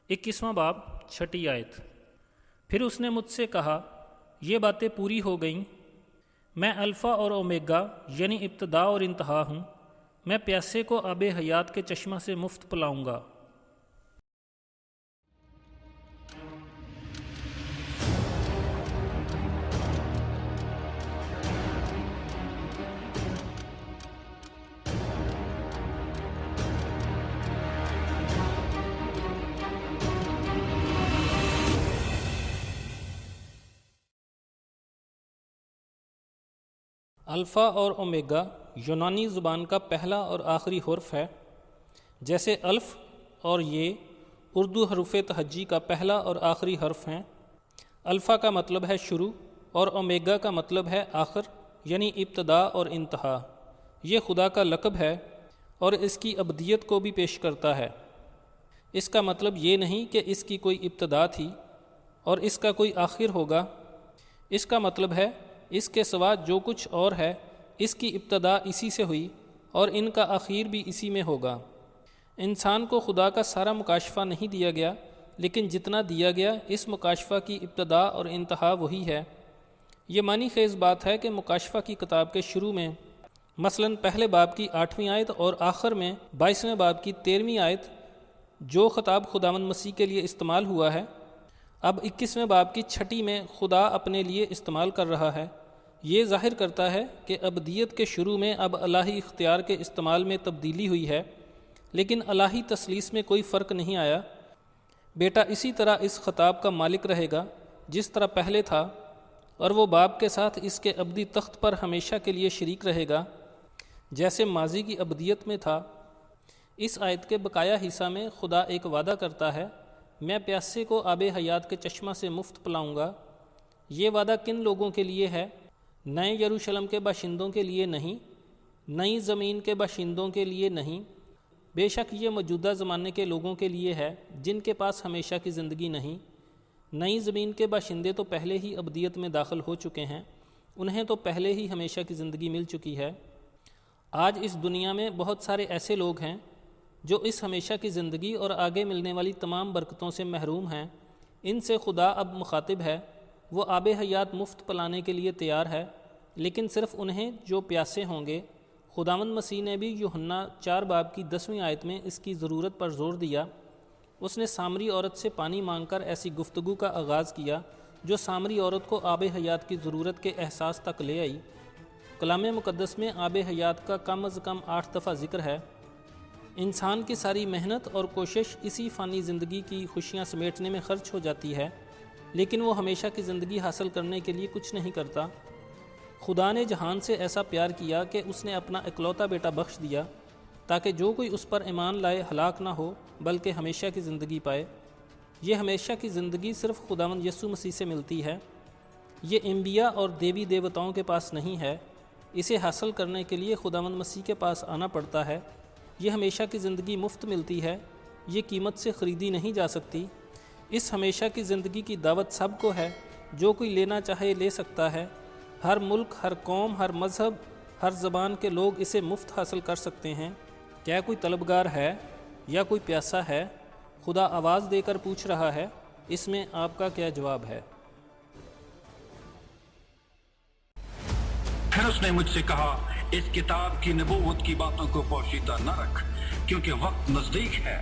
21واں باب 6 آیت۔ پھر اس نے مجھ سے کہا یہ باتیں پوری ہو گئیں، میں الفا اور اومیگا یعنی ابتدا اور انتہا ہوں، میں پیاسے کو آب حیات کے چشمہ سے مفت پلاؤں گا۔ الفا اور اومیگا یونانی زبان کا پہلا اور آخری حرف ہے، جیسے الف اور یہ اردو حروف تہجی کا پہلا اور آخری حرف ہیں۔ الفا کا مطلب ہے شروع اور اومیگا کا مطلب ہے آخر یعنی ابتدا اور انتہا۔ یہ خدا کا لقب ہے اور اس کی ابدیت کو بھی پیش کرتا ہے۔ اس کا مطلب یہ نہیں کہ اس کی کوئی ابتدا تھی اور اس کا کوئی آخر ہوگا۔ اس کا مطلب ہے اس کے سوا جو کچھ اور ہے اس کی ابتدا اسی سے ہوئی اور ان کا آخر بھی اسی میں ہوگا۔ انسان کو خدا کا سارا مکاشفہ نہیں دیا گیا، لیکن جتنا دیا گیا اس مکاشفہ کی ابتدا اور انتہا وہی ہے۔ یہ معنی خیز بات ہے کہ مکاشفہ کی کتاب کے شروع میں مثلاً پہلے باب کی 8ویں آیت اور آخر میں 22ویں باب کی 13ویں آیت جو خطاب خداوند مسیح کے لیے استعمال ہوا ہے، اب 21ویں باب کی 6 میں خدا اپنے لیے استعمال کر رہا ہے۔ یہ ظاہر کرتا ہے کہ ابدیت کے شروع میں اب الہی اختیار کے استعمال میں تبدیلی ہوئی ہے، لیکن الہی تثلیث میں کوئی فرق نہیں آیا۔ بیٹا اسی طرح اس خطاب کا مالک رہے گا جس طرح پہلے تھا، اور وہ باپ کے ساتھ اس کے ابدی تخت پر ہمیشہ کے لیے شریک رہے گا جیسے ماضی کی ابدیت میں تھا۔ اس آیت کے بقایا حصہ میں خدا ایک وعدہ کرتا ہے، میں پیاسے کو آب حیات کے چشمہ سے مفت پلاؤں گا۔ یہ وعدہ کن لوگوں کے لیے ہے؟ نئے یروشلم کے باشندوں کے لیے نہیں، نئی زمین کے باشندوں کے لیے نہیں، بے شک یہ موجودہ زمانے کے لوگوں کے لیے ہے جن کے پاس ہمیشہ کی زندگی نہیں۔ نئی زمین کے باشندے تو پہلے ہی ابدیت میں داخل ہو چکے ہیں، انہیں تو پہلے ہی ہمیشہ کی زندگی مل چکی ہے۔ آج اس دنیا میں بہت سارے ایسے لوگ ہیں جو اس ہمیشہ کی زندگی اور آگے ملنے والی تمام برکتوں سے محروم ہیں۔ ان سے خدا اب مخاطب ہے، وہ آب حیات مفت پلانے کے لیے تیار ہے، لیکن صرف انہیں جو پیاسے ہوں گے۔ خداوند مسیح نے بھی یوحنا 4 باب کی 10ویں آیت میں اس کی ضرورت پر زور دیا۔ اس نے سامری عورت سے پانی مانگ کر ایسی گفتگو کا آغاز کیا جو سامری عورت کو آب حیات کی ضرورت کے احساس تک لے آئی۔ کلام مقدس میں آب حیات کا کم از کم 8 دفعہ ذکر ہے۔ انسان کی ساری محنت اور کوشش اسی فانی زندگی کی خوشیاں سمیٹنے میں خرچ ہو جاتی ہے، لیکن وہ ہمیشہ کی زندگی حاصل کرنے کے لیے کچھ نہیں کرتا۔ خدا نے جہان سے ایسا پیار کیا کہ اس نے اپنا اکلوتا بیٹا بخش دیا تاکہ جو کوئی اس پر ایمان لائے ہلاک نہ ہو بلکہ ہمیشہ کی زندگی پائے۔ یہ ہمیشہ کی زندگی صرف خداوند یسوع مسیح سے ملتی ہے۔ یہ انبیاء اور دیوی دیوتاؤں کے پاس نہیں ہے۔ اسے حاصل کرنے کے لیے خداوند مسیح کے پاس آنا پڑتا ہے۔ یہ ہمیشہ کی زندگی مفت ملتی ہے، یہ قیمت سے خریدی نہیں جا سکتی۔ اس ہمیشہ کی زندگی کی دعوت سب کو ہے، جو کوئی لینا چاہے لے سکتا ہے۔ ہر ملک، ہر قوم، ہر مذہب، ہر زبان کے لوگ اسے مفت حاصل کر سکتے ہیں۔ کیا کوئی طلبگار ہے یا کوئی پیاسا ہے؟ خدا آواز دے کر پوچھ رہا ہے۔ اس میں آپ کا کیا جواب ہے؟ پھر اس نے مجھ سے کہا، اس کتاب کی نبوت کی باتوں کو پوشیدہ نہ رکھ، کیونکہ وقت نزدیک ہے۔